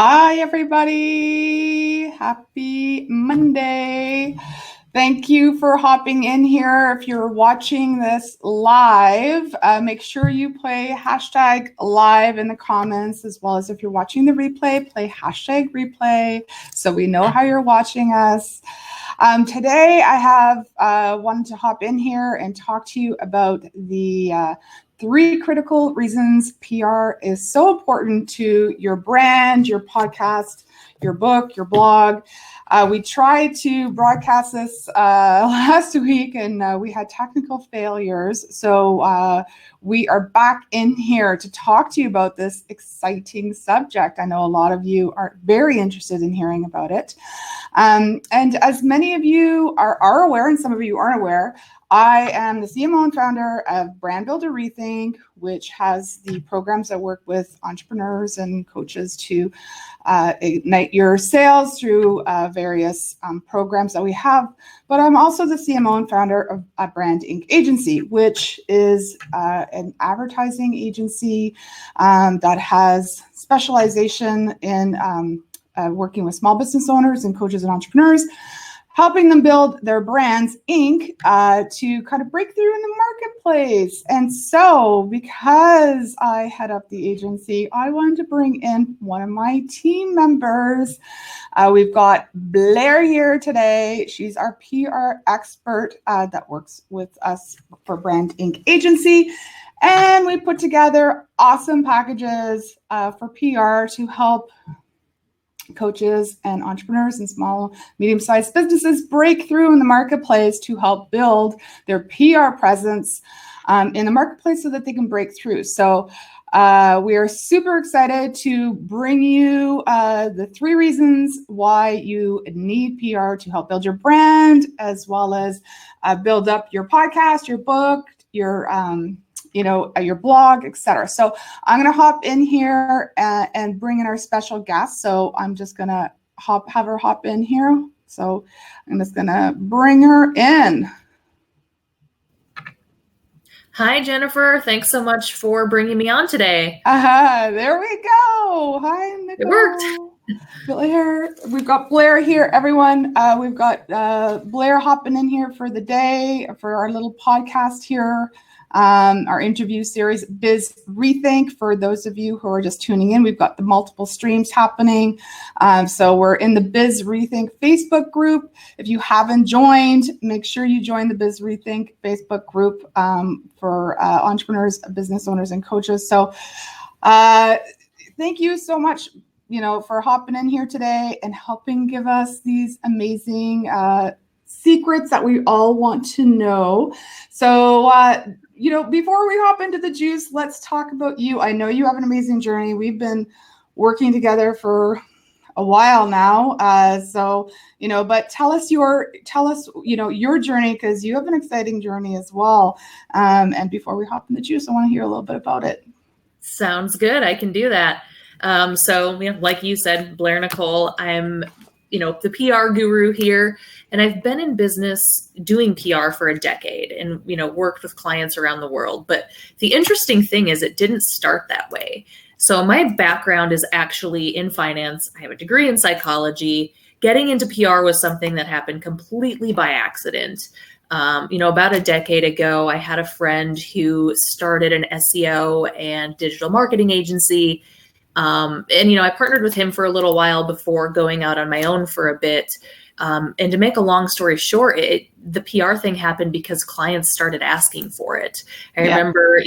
Hi, everybody. Happy Monday. Thank you for hopping in here. If you're watching this live, make sure you play hashtag live in the comments, as well as if you're watching the replay, play hashtag replay so we know how you're watching us. Today, I have wanted to hop in here and talk to you about the 3 critical reasons PR is so important to your brand, your podcast, your book, your blog. We tried to broadcast this last week and we had technical failures. So we are back in here to talk to you about this exciting subject. I know a lot of you are very interested in hearing about it. And as many of you are aware, and some of you aren't aware, I am the CMO and founder of Brand Builder Rethink, which has the programs that work with entrepreneurs and coaches to ignite your sales through various programs that we have. But I'm also the CMO and founder of a BrandInk agency, which is an advertising agency that has specialization in working with small business owners and coaches and entrepreneurs, helping them build their brands, Inc., to kind of break through in the marketplace. And so, because I head up the agency, I wanted to bring in one of my team members. We've got Blair here today. She's our PR expert that works with us for BrandInk agency. And we put together awesome packages for PR to help coaches and entrepreneurs and small, medium-sized businesses break through in the marketplace to help build their PR presence in the marketplace so that they can break through. So we are super excited to bring you the 3 reasons why you need PR to help build your brand, as well as build up your podcast, your book, your blog, etc. So I'm going to hop in here and bring in our special guest. So I'm just going to have her hop in here. So I'm just going to bring her in. Hi, Jennifer. Thanks so much for bringing me on today. There we go. Hi, Nicole. It worked. Blair. We've got Blair here, everyone. We've got Blair hopping in here for the day for our little podcast here. Our interview series, Biz Rethink. For those of you who are just tuning in, we've got the multiple streams happening. So we're in the Biz Rethink Facebook group. If you haven't joined, make sure you join the Biz Rethink Facebook group for entrepreneurs, business owners, and coaches. So thank you so much, for hopping in here today and helping give us these amazing secrets that we all want to know. So, before we hop into the juice, let's talk about you. I know you have an amazing journey. We've been working together for a while now. But tell us your journey, because you have an exciting journey as well. And before we hop in the juice, I want to hear a little bit about it. Sounds good. I can do that. Like you said, Blair Nicole, I'm the PR guru here, and I've been in business doing PR for a decade and, worked with clients around the world. But the interesting thing is it didn't start that way. So my background is actually in finance. I have a degree in psychology. Getting into PR was something that happened completely by accident. About a decade ago, I had a friend who started an SEO and digital marketing agency. I partnered with him for a little while before going out on my own for a bit. And to make a long story short, the PR thing happened because clients started asking for it. I remember,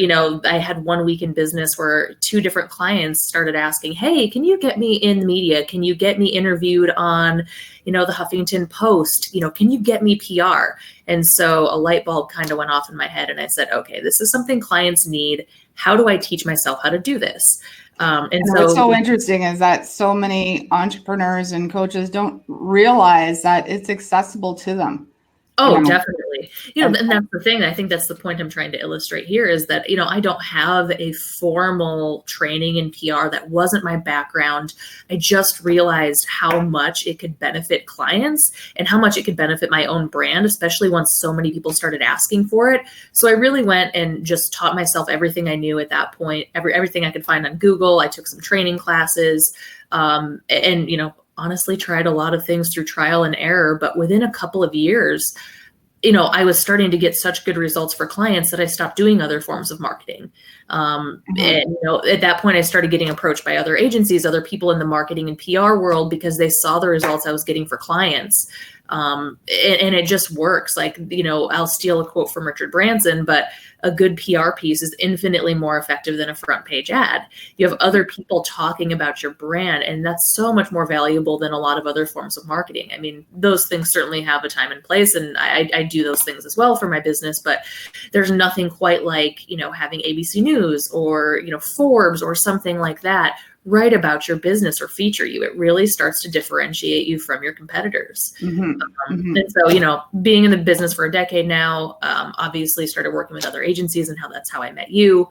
I had one week in business where 2 different clients started asking, hey, can you get me in the media? Can you get me interviewed on, the Huffington Post? Can you get me PR? And so a light bulb kind of went off in my head. And I said, okay, this is something clients need. How do I teach myself how to do this? What's so interesting is that so many entrepreneurs and coaches don't realize that it's accessible to them. Oh, definitely. And that's the thing. I think that's the point I'm trying to illustrate here is that, I don't have a formal training in PR. That wasn't my background. I just realized how much it could benefit clients and how much it could benefit my own brand, especially once so many people started asking for it. So I really went and just taught myself everything I knew at that point, everything I could find on Google. I took some training classes, and honestly tried a lot of things through trial and error. But within a couple of years, I was starting to get such good results for clients that I stopped doing other forms of marketing. And, at that point, I started getting approached by other agencies, other people in the marketing and PR world, because they saw the results I was getting for clients. And it just works. Like, I'll steal a quote from Richard Branson, but a good PR piece is infinitely more effective than a front page ad. You have other people talking about your brand, and that's so much more valuable than a lot of other forms of marketing. I mean, those things certainly have a time and place, and I do those things as well for my business, but there's nothing quite like, having ABC News or, Forbes or something like that write about your business or feature you. It really starts to differentiate you from your competitors. And so, being in the business for a decade now, obviously started working with other agencies, and that's how I met you.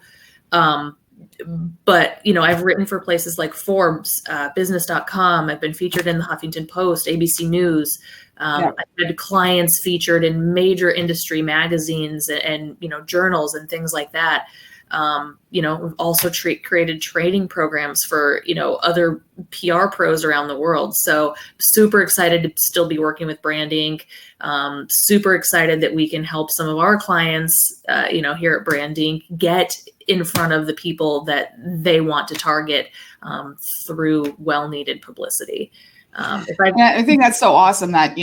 But, I've written for places like Forbes, business.com. I've been featured in the Huffington Post, ABC News. I've had clients featured in major industry magazines and journals and things like that. We've also created training programs for, other PR pros around the world. So super excited to still be working with BrandInk. Super excited that we can help some of our clients, here at BrandInk get in front of the people that they want to target through well-needed publicity. I think that's so awesome that,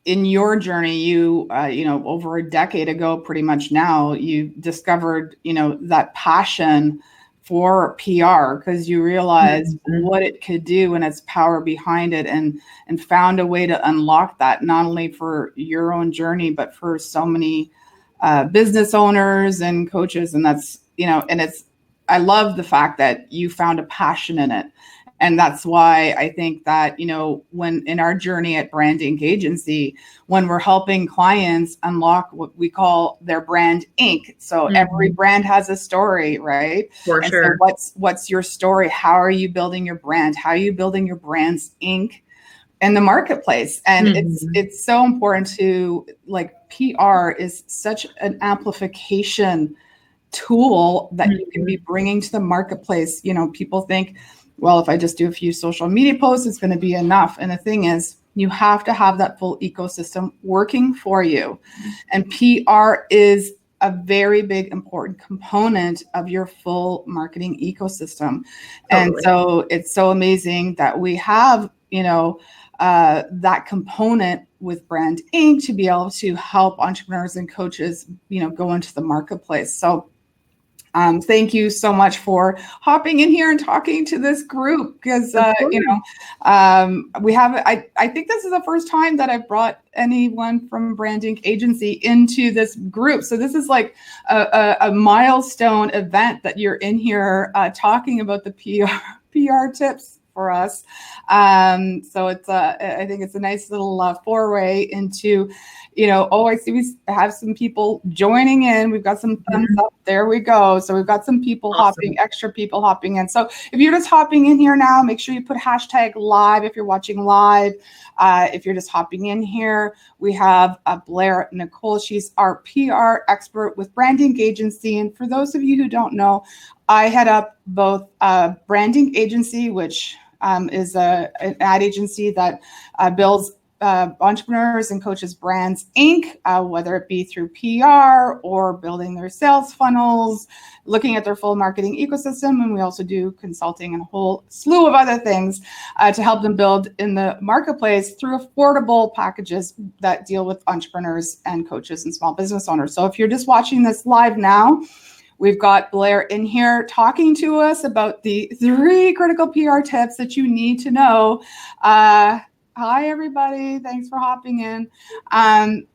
in your journey, you over a decade ago, pretty much now, you discovered, that passion for PR because you realized what it could do and its power behind it, and found a way to unlock that, not only for your own journey, but for so many business owners and coaches. And that's, I love the fact that you found a passion in it. And that's why I think that, when in our journey at BrandInk Agency, when we're helping clients unlock what we call their brand ink. So every brand has a story, right? For sure. So what's your story? How are you building your brand? How are you building your brand's ink in the marketplace? And it's so important to, like, PR is such an amplification tool that you can be bringing to the marketplace. People think, well, if I just do a few social media posts, it's going to be enough. And the thing is, you have to have that full ecosystem working for you. And PR is a very big, important component of your full marketing ecosystem. Totally. And so it's so amazing that we have, that component with BrandInk to be able to help entrepreneurs and coaches, go into the marketplace. So thank you so much for hopping in here and talking to this group, because, we have, I think this is the first time that I've brought anyone from BrandInk Agency into this group. So this is like a milestone event that you're in here talking about the PR tips for us. So it's I think it's a nice little foray into, I see we have some people joining in. We've got some thumbs up. There we go. So we've got some people extra people hopping in. So if you're just hopping in here now, make sure you put #live if you're watching live. If you're just hopping in here, we have Blair Nicole. She's our PR expert with BrandInk Agency. And for those of you who don't know, I head up both BrandInk Agency, which is an ad agency that builds entrepreneurs and coaches brands ink, whether it be through PR or building their sales funnels, looking at their full marketing ecosystem. And we also do consulting and a whole slew of other things to help them build in the marketplace through affordable packages that deal with entrepreneurs and coaches and small business owners. So if you're just watching this live now, we've got Blair in here talking to us about the 3 critical PR tips that you need to know. Hi, everybody. Thanks for hopping in. To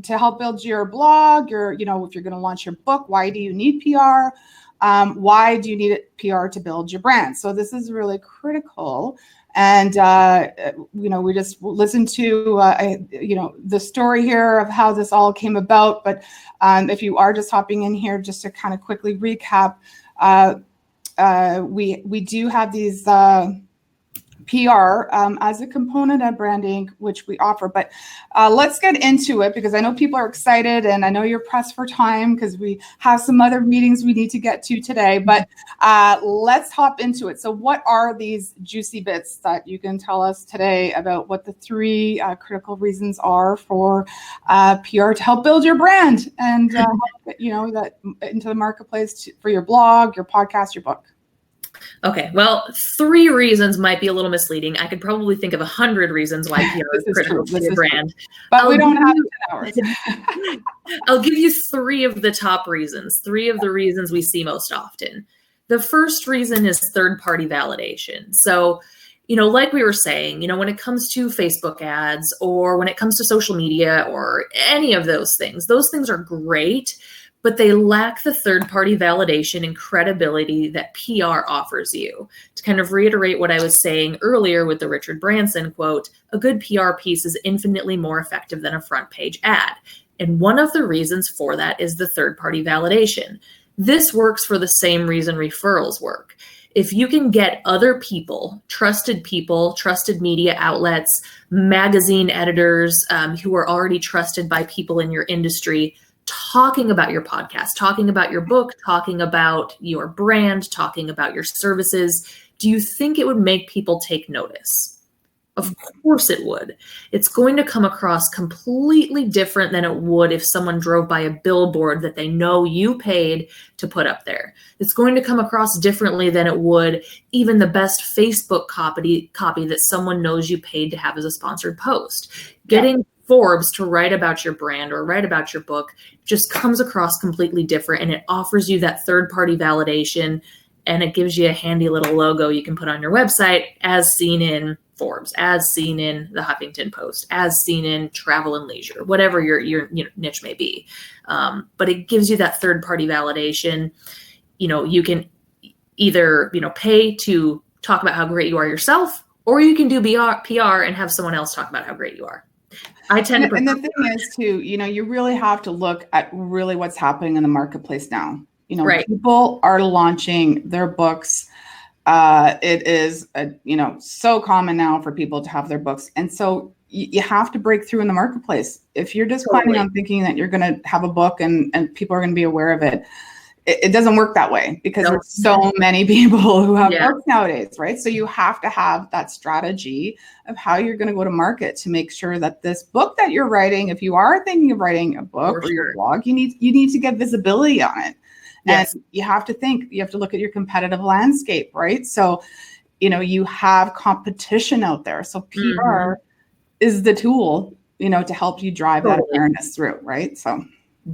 help build your blog, if you're going to launch your book, why do you need PR? Why do you need PR to build your brand? So this is really critical. And, we just listened to, the story here of how this all came about. But if you are just hopping in here, just to kind of quickly recap, we do have these PR as a component of BrandInk, which we offer. But let's get into it, because I know people are excited and I know you're pressed for time because we have some other meetings we need to get to today. But let's hop into it. So what are these juicy bits that you can tell us today about what the 3 critical reasons are for PR to help build your brand and that into the marketplace for your blog, your podcast, your book? Okay, well, 3 reasons might be a little misleading. I could probably think of 100 reasons why PR is critical to your brand. But we don't have 10 hours. I'll give you 3 of the top reasons, 3 of the reasons we see most often. The first reason is third-party validation. So, like we were saying, when it comes to Facebook ads or when it comes to social media or any of those things are great, but they lack the third-party validation and credibility that PR offers you. To kind of reiterate what I was saying earlier with the Richard Branson quote, a good PR piece is infinitely more effective than a front-page ad. And one of the reasons for that is the third-party validation. This works for the same reason referrals work. If you can get other people, trusted media outlets, magazine editors who are already trusted by people in your industry, talking about your podcast, talking about your book, talking about your brand, talking about your services, do you think it would make people take notice? Of course it would. It's going to come across completely different than it would if someone drove by a billboard that they know you paid to put up there. It's going to come across differently than it would even the best Facebook copy that someone knows you paid to have as a sponsored post. Getting Forbes to write about your brand or write about your book just comes across completely different, and it offers you that third-party validation, and it gives you a handy little logo you can put on your website, as seen in Forbes, as seen in the Huffington Post, as seen in Travel and Leisure, whatever your niche may be. But it gives you that third-party validation. You can either pay to talk about how great you are yourself, or you can do PR and have someone else talk about how great you are. I tend to. And the thing is too, you really have to look at really what's happening in the marketplace now. Right. People are launching their books. It is, so common now for people to have their books. And so you have to break through in the marketplace. If you're just planning on thinking that you're going to have a book and people are going to be aware of it, it doesn't work that way, because there's so many people who have books nowadays, right? So you have to have that strategy of how you're going to go to market to make sure that this book that you're writing, if you are thinking of writing a book or your blog, you need to get visibility on it. Yes. And you have to look at your competitive landscape, right? So, you have competition out there. So PR is the tool, to help you drive that awareness through, right? So.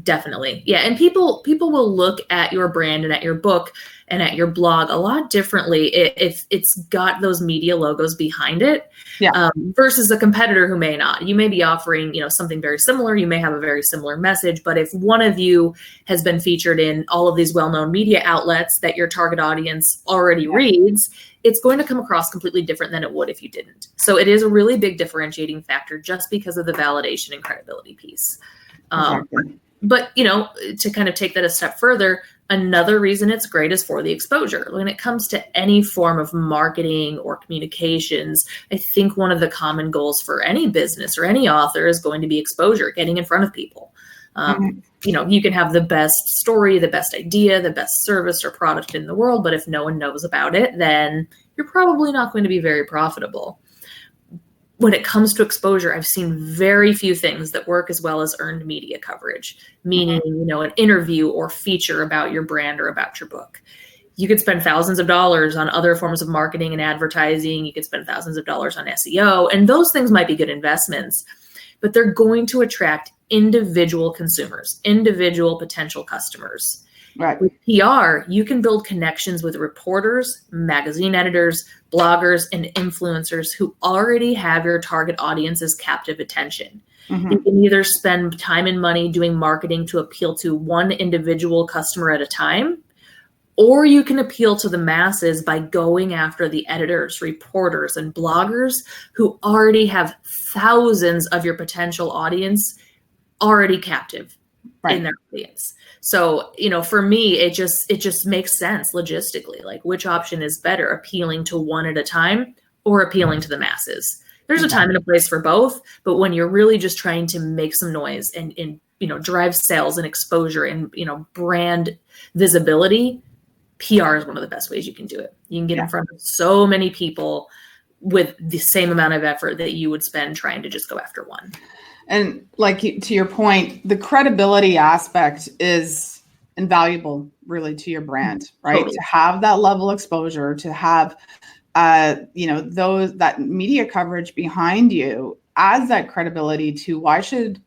Definitely. Yeah. And people will look at your brand and at your book and at your blog a lot differently if it's got those media logos behind it, versus a competitor who may not. You may be offering, something very similar. You may have a very similar message, but if one of you has been featured in all of these well-known media outlets that your target audience already reads, it's going to come across completely different than it would if you didn't. So it is a really big differentiating factor just because of the validation and credibility piece. Exactly. But, to kind of take that a step further, another reason it's great is for the exposure. When it comes to any form of marketing or communications, I think one of the common goals for any business or any author is going to be exposure, getting in front of people. You can have the best story, the best idea, the best service or product in the world, but if no one knows about it, then you're probably not going to be very profitable. When it comes to exposure, I've seen very few things that work as well as earned media coverage, meaning, an interview or feature about your brand or about your book. You could spend thousands of dollars on other forms of marketing and advertising. You could spend thousands of dollars on SEO, and those things might be good investments, but they're going to attract individual consumers, individual potential customers. Right. With PR, you can build connections with reporters, magazine editors, bloggers, and influencers who already have your target audience's captive attention. You can either spend time and money doing marketing to appeal to one individual customer at a time, or you can appeal to the masses by going after the editors, reporters, and bloggers who already have thousands of your potential audience already captive in their audience. So, for me, it just makes sense logistically. Like, which option is better, appealing to one at a time or appealing to the masses? There's a time and a place for both, but when you're really just trying to make some noise and drive sales and exposure and, brand visibility, PR is one of the best ways you can do it. You can get in front of so many people with the same amount of effort that you would spend trying to just go after one. And like, to your point, the credibility aspect is invaluable really to your brand, right? Totally. To have that level of exposure, to have, that media coverage behind you adds that credibility to why should,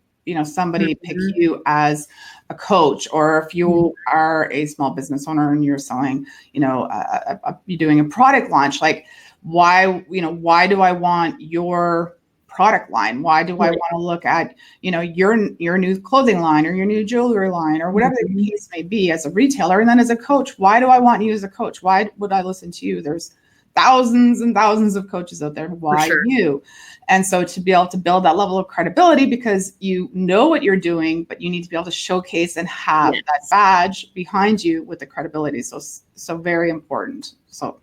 somebody pick you as a coach, or if you are a small business owner and you're selling, you're doing a product launch, like why do I want your product line? Why do I want to look at, your new clothing line or your new jewelry line or whatever the case may be as a retailer? And then as a coach, why do I want you as a coach? Why would I listen to you? There's thousands and thousands of coaches out there. Why you? And so to be able to build that level of credibility, because you know what you're doing, but you need to be able to showcase and have that badge behind you with the credibility. So very important. So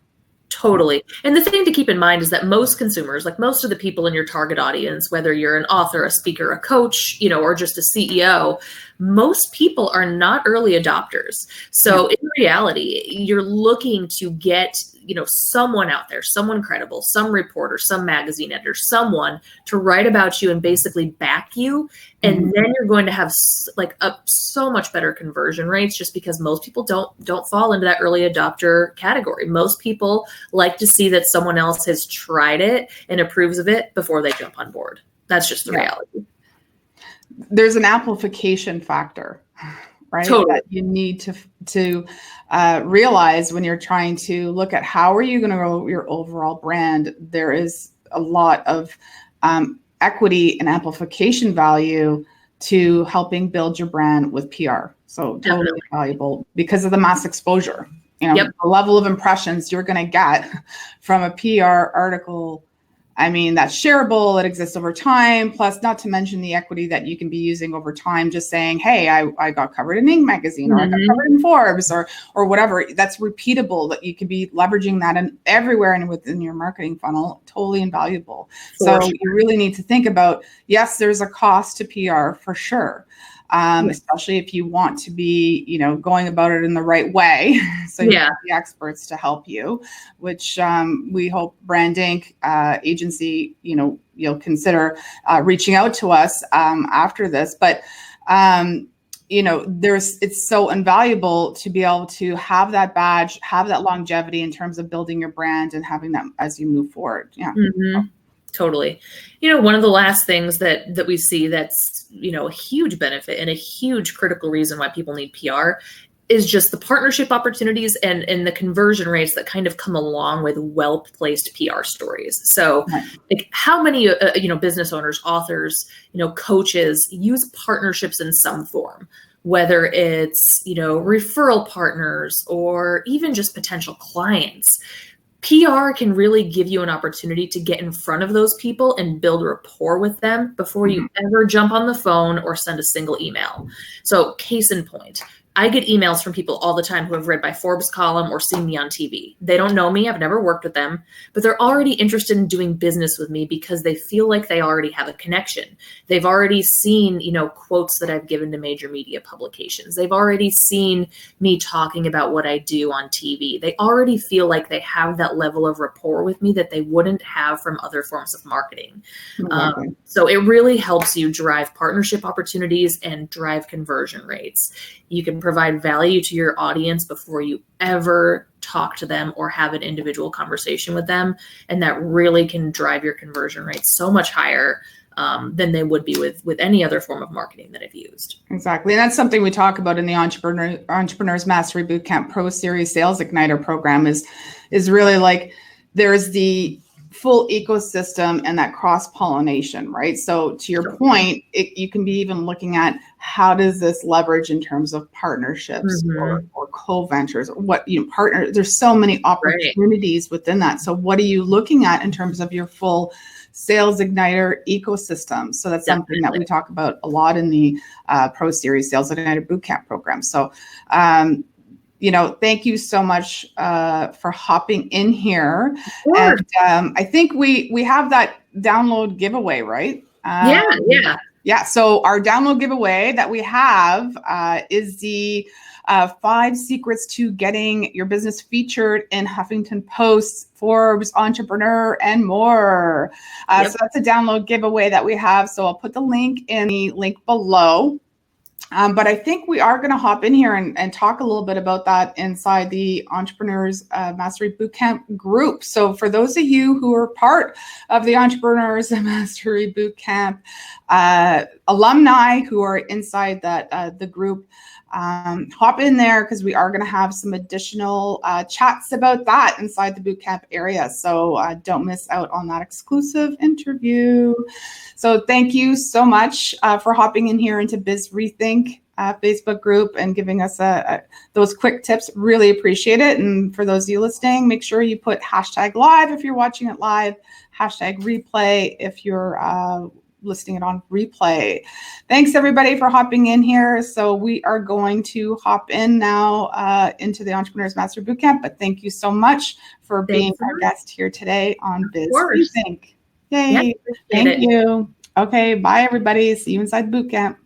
totally. And the thing to keep in mind is that most consumers, like most of the people in your target audience, whether you're an author, a speaker, a coach, or just a CEO, most people are not early adopters. So in reality, you're looking to get, someone out there, someone credible, some reporter, some magazine editor, someone to write about you and basically back you. And then you're going to have so much better conversion rates, just because most people don't fall into that early adopter category. Most people like to see that someone else has tried it and approves of it before they jump on board. That's just the reality. There's an amplification factor, right? Totally. That you need to realize when you're trying to look at how are you going to grow your overall brand. There is a lot of equity and amplification value to helping build your brand with PR. So totally valuable because of the mass exposure. The level of impressions you're going to get from a PR article. I mean, that's shareable. It exists over time. Plus, not to mention the equity that you can be using over time. Just saying, hey, I got covered in Inc. magazine, or I got covered in Forbes, or whatever. That's repeatable. That you could be leveraging that in everywhere and within your marketing funnel. Totally invaluable. You really need to think about, yes, there's a cost to PR for sure. Especially if you want to be, going about it in the right way. So you have the experts to help you, which we hope BrandInk agency, you'll consider reaching out to us after this. But, it's so invaluable to be able to have that badge, have that longevity in terms of building your brand and having that as you move forward. Yeah. Totally. One of the last things that we see that's, a huge benefit and a huge critical reason why people need PR is just the partnership opportunities and the conversion rates that kind of come along with well-placed PR stories. So like how many, business owners, authors, coaches use partnerships in some form, whether it's, referral partners or even just potential clients. PR can really give you an opportunity to get in front of those people and build rapport with them before you ever jump on the phone or send a single email. So case in point, I get emails from people all the time who have read my Forbes column or seen me on TV. They don't know me. I've never worked with them, but they're already interested in doing business with me because they feel like they already have a connection. They've already seen, quotes that I've given to major media publications. They've already seen me talking about what I do on TV. They already feel like they have that level of rapport with me that they wouldn't have from other forms of marketing. So it really helps you drive partnership opportunities and drive conversion rates. You can provide value to your audience before you ever talk to them or have an individual conversation with them. And that really can drive your conversion rates so much higher than they would be with any other form of marketing that I've used. Exactly. And that's something we talk about in the Entrepreneurs Mastery Bootcamp Pro Series Sales Igniter program is really like there's the full ecosystem and that cross-pollination, right? So to your point, you can be even looking at how does this leverage in terms of partnerships or co-ventures, what, partner, there's so many opportunities within that. So what are you looking at in terms of your full sales igniter ecosystem? So that's something that we talk about a lot in the Pro Series Sales Igniter Bootcamp program. So thank you so much for hopping in here. And I think we have that download giveaway, right? Yeah. So our download giveaway that we have is the 5 secrets to getting your business featured in Huffington Post, Forbes, Entrepreneur, and more. So that's a download giveaway that we have. So I'll put the link in the link below. But I think we are going to hop in here and talk a little bit about that inside the Entrepreneurs Mastery Bootcamp group. So for those of you who are part of the Entrepreneurs Mastery Bootcamp alumni who are inside that the group, hop in there because we are going to have some additional chats about that inside the bootcamp area. So don't miss out on that exclusive interview. So thank you so much for hopping in here into Biz Rethink Facebook group and giving us those quick tips. Really appreciate it. And for those of you listening, make sure you put #live if you're watching it live, #replay if you're listening it on replay. Thanks everybody for hopping in here. So we are going to hop in now into the Entrepreneurs Master Bootcamp, but thank you so much for being our guest here today on Biz Rethink. Yay. Thank you. Okay. Bye everybody. See you inside the bootcamp.